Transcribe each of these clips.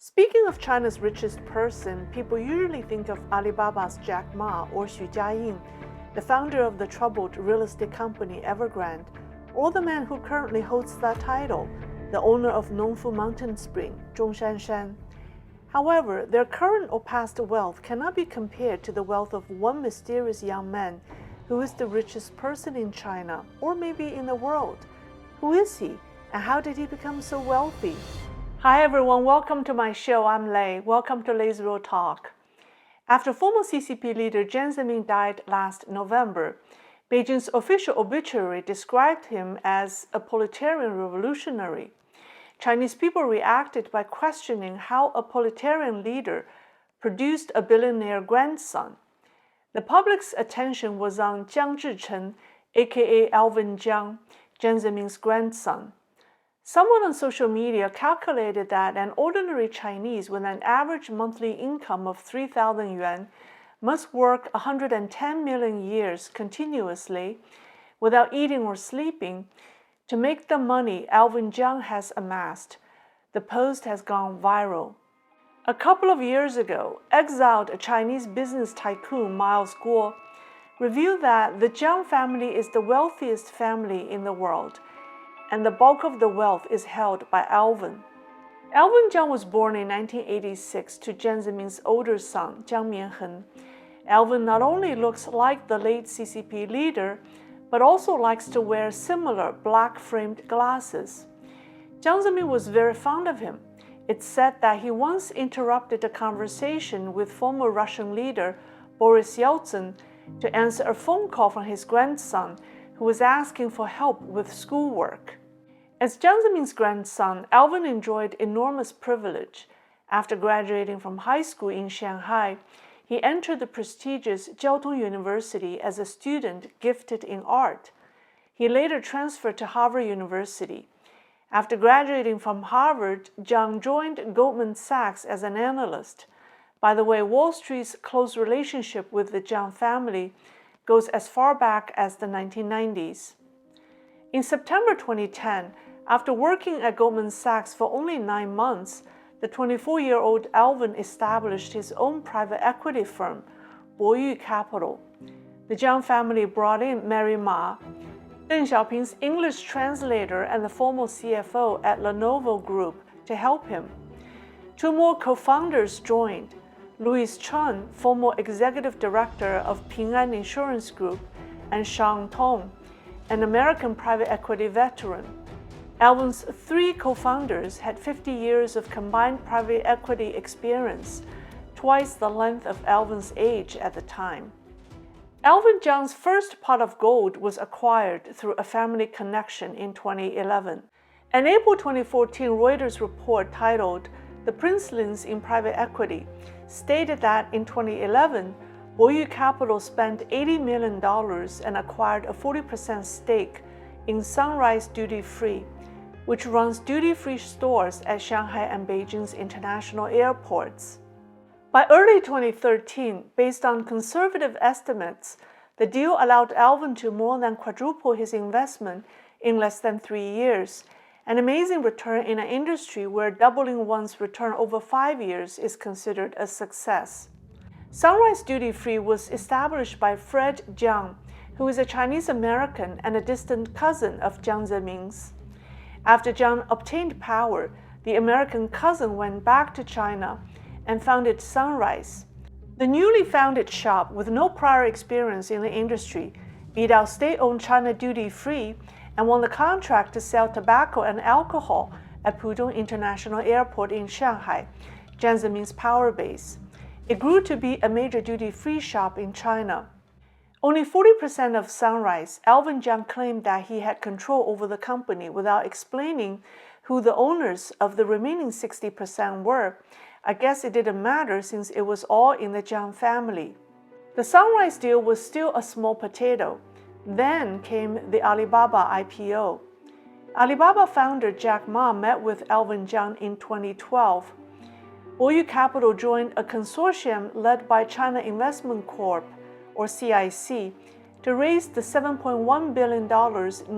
Speaking of China's richest person, people usually think of Alibaba's Jack Ma or Xu Jiayin, the founder of the troubled real estate company Evergrande, or the man who currently holds that title, the owner of Nongfu Mountain Spring, Zhongshanshan. However, their current or past wealth cannot be compared to the wealth of one mysterious young man who is the richest person in China, or maybe in the world. Who is he, and how did he become so wealthy? Hi everyone, welcome to my show. I'm Lei. Welcome to Leisrealtalk. After former CCP leader Jiang Zemin died last November, Beijing's official obituary described him as a proletarian revolutionary. Chinese people reacted by questioning how a proletarian leader produced a billionaire grandson. The public's attention was on Jiang Zhichen, aka Alvin Jiang, Jiang Zemin's grandson. Someone on social media calculated that an ordinary Chinese with an average monthly income of 3,000 yuan must work 110 million years continuously without eating or sleeping to make the money Alvin Jiang has amassed. The post has gone viral. A couple of years ago, exiled Chinese business tycoon Miles Guo revealed that the Jiang family is the wealthiest family in the world, and the bulk of the wealth is held by Alvin. Alvin Jiang was born in 1986 to Jiang Zemin's older son, Jiang Mianhen. Alvin not only looks like the late CCP leader, but also likes to wear similar black-framed glasses. Jiang Zemin was very fond of him. It's said that he once interrupted a conversation with former Russian leader Boris Yeltsin to answer a phone call from his grandson, who was asking for help with schoolwork. As Jiang Zemin's grandson, Alvin enjoyed enormous privilege. After graduating from high school in Shanghai, he entered the prestigious Jiaotong University as a student gifted in art. He later transferred to Harvard University. After graduating from Harvard, Jiang joined Goldman Sachs as an analyst. By the way, Wall Street's close relationship with the Jiang family goes as far back as the 1990s. In September 2010, after working at Goldman Sachs for only 9 months, the 24-year-old Alvin established his own private equity firm, Boyu Capital. The Jiang family brought in Mary Ma, Deng Xiaoping's English translator and the former CFO at Lenovo Group, to help him. 2 more co-founders joined: Louis Chen, former executive director of Ping An Insurance Group, and Shang Tong, an American private equity veteran. Alvin's 3 co-founders had 50 years of combined private equity experience, twice the length of Alvin's age at the time. Alvin Jiang's first pot of gold was acquired through a family connection in 2011. An April 2014 Reuters report titled "The Princelings in Private Equity" stated that in 2011, Boyu Capital spent $80 million and acquired a 40% stake in Sunrise Duty Free, which runs duty-free stores at Shanghai and Beijing's international airports. By early 2013, based on conservative estimates, the deal allowed Alvin to more than quadruple his investment in less than 3 years, an amazing return in an industry where doubling one's return over 5 years is considered a success. Sunrise Duty Free was established by Fred Jiang, who is a Chinese American and a distant cousin of Jiang Zemin's. After Jiang obtained power, the American cousin went back to China and founded Sunrise. The newly founded shop, with no prior experience in the industry, beat out state-owned China Duty Free and won the contract to sell tobacco and alcohol at Pudong International Airport in Shanghai, Jiang Zemin's power base. It grew to be a major duty-free shop in China. Only 40% of Sunrise, Alvin Jiang claimed that he had control over the company without explaining who the owners of the remaining 60% were. I guess it didn't matter since it was all in the Jiang family. The Sunrise deal was still a small potato. Then came the Alibaba IPO. Alibaba founder Jack Ma met with Alvin Jiang in 2012. Boyu Capital joined a consortium led by China Investment Corp, or CIC, to raise the $7.1 billion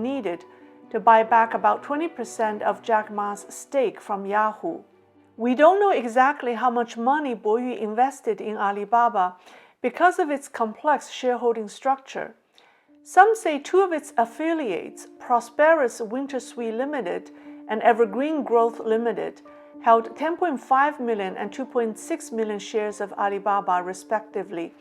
needed to buy back about 20% of Jack Ma's stake from Yahoo. We don't know exactly how much money Boyu invested in Alibaba because of its complex shareholding structure. Some say two of its affiliates, Prosperous Wintersui Limited and Evergrande Growth Limited, held 10.5 million and 2.6 million shares of Alibaba respectively,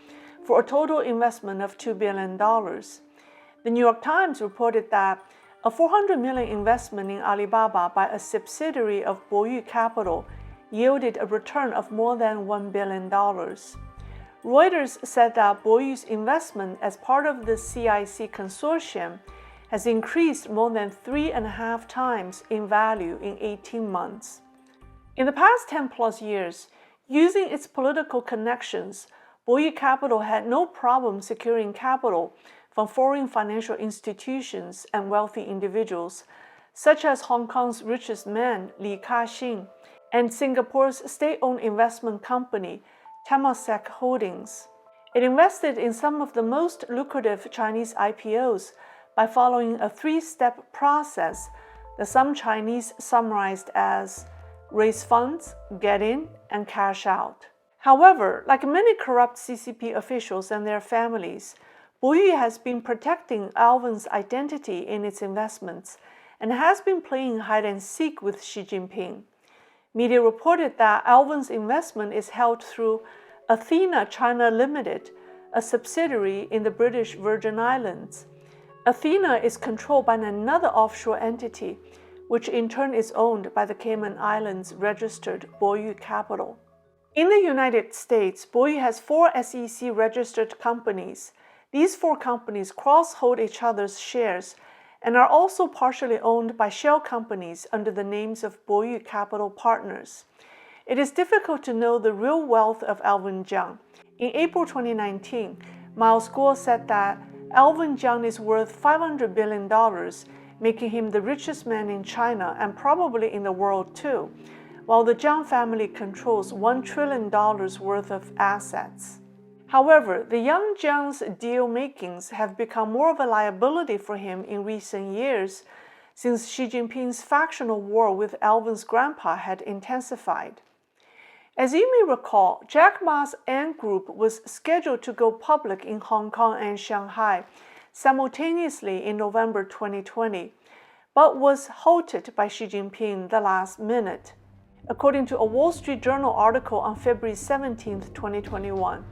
for a total investment of $2 billion. The New York Times reported that a 400 million investment in Alibaba by a subsidiary of Boyu Capital yielded a return of more than $1 billion. Reuters said that Boyu's investment as part of the CIC consortium has increased more than 3.5 times in value in 18 months. In the past 10+ years, using its political connections, Boyu Capital had no problem securing capital from foreign financial institutions and wealthy individuals, such as Hong Kong's richest man, Li Ka-shing, and Singapore's state-owned investment company, Temasek Holdings. It invested in some of the most lucrative Chinese IPOs by following a 3-step process that some Chinese summarized as raise funds, get in, and cash out. However, like many corrupt CCP officials and their families, Boyu has been protecting Alvin's identity in its investments and has been playing hide-and-seek with Xi Jinping. Media reported that Alvin's investment is held through Athena China Limited, a subsidiary in the British Virgin Islands. Athena is controlled by another offshore entity, which in turn is owned by the Cayman Islands registered Boyu Capital. In the United States, Boyu has 4 SEC-registered companies. These 4 companies cross-hold each other's shares and are also partially owned by shell companies under the names of Boyu Capital Partners. It is difficult to know the real wealth of Alvin Jiang. In April 2019, Miles Guo said that Alvin Jiang is worth $500 billion, making him the richest man in China and probably in the world too, while the Jiang family controls $1 trillion worth of assets. However, the young Jiang's deal-makings have become more of a liability for him in recent years, since Xi Jinping's factional war with Alvin's grandpa had intensified. As you may recall, Jack Ma's Ant Group was scheduled to go public in Hong Kong and Shanghai simultaneously in November 2020, but was halted by Xi Jinping the last minute. According to a Wall Street Journal article on February 17, 2021,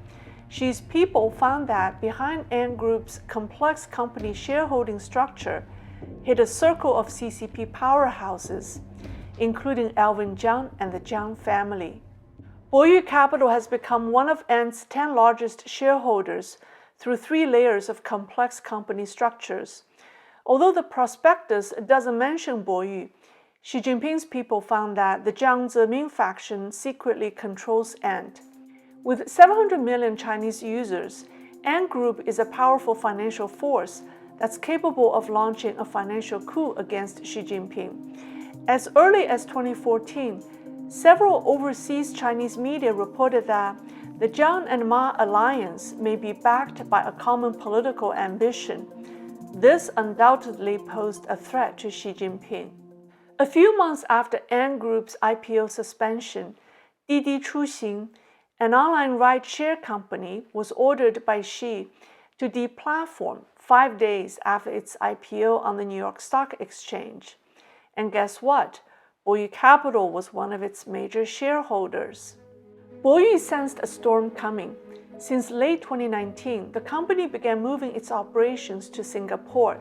Xi's people found that behind Ant Group's complex company shareholding structure hid a circle of CCP powerhouses, including Alvin Jiang and the Jiang family. Boyu Capital has become one of Ant's 10 largest shareholders through 3 layers of complex company structures. Although the prospectus doesn't mention Boyu, Xi Jinping's people found that the Jiang Zemin faction secretly controls Ant. With 700 million Chinese users, Ant Group is a powerful financial force that's capable of launching a financial coup against Xi Jinping. As early as 2014, several overseas Chinese media reported that the Jiang and Ma alliance may be backed by a common political ambition. This undoubtedly posed a threat to Xi Jinping. A few months after Ant Group's IPO suspension, Didi Chuxing, an online ride-share company, was ordered by Xi to deplatform 5 days after its IPO on the New York Stock Exchange. And guess what? Boyu Capital was one of its major shareholders. Boyu sensed a storm coming. Since late 2019, the company began moving its operations to Singapore.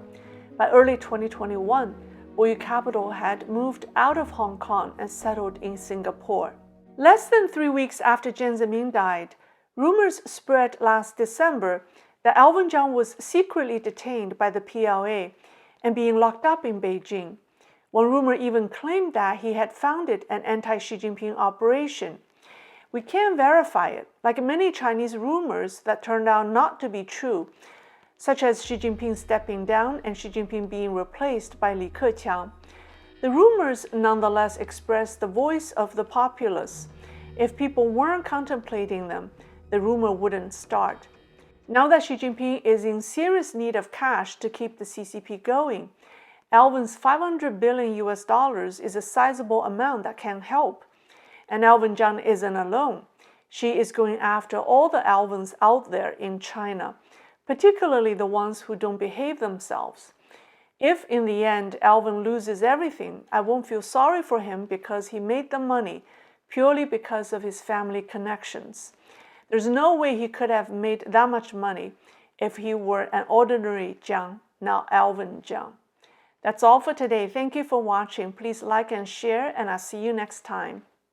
By early 2021, Boyu Capital had moved out of Hong Kong and settled in Singapore. Less than 3 weeks after Jiang Zemin died, rumors spread last December that Alvin Jiang was secretly detained by the PLA and being locked up in Beijing. One rumor even claimed that he had founded an anti-Xi Jinping operation. We can't verify it, like many Chinese rumors that turned out not to be true, such as Xi Jinping stepping down and Xi Jinping being replaced by Li Keqiang. The rumors nonetheless express the voice of the populace. If people weren't contemplating them, the rumor wouldn't start. Now that Xi Jinping is in serious need of cash to keep the CCP going, Alvin's $500 billion is a sizable amount that can help. And Alvin Jiang isn't alone. She is going after all the Alvins out there in China, particularly the ones who don't behave themselves. If in the end Alvin loses everything, I won't feel sorry for him because he made the money purely because of his family connections. There's no way he could have made that much money if he were an ordinary Jiang, not Alvin Jiang. That's all for today. Thank you for watching. Please like and share, and I'll see you next time.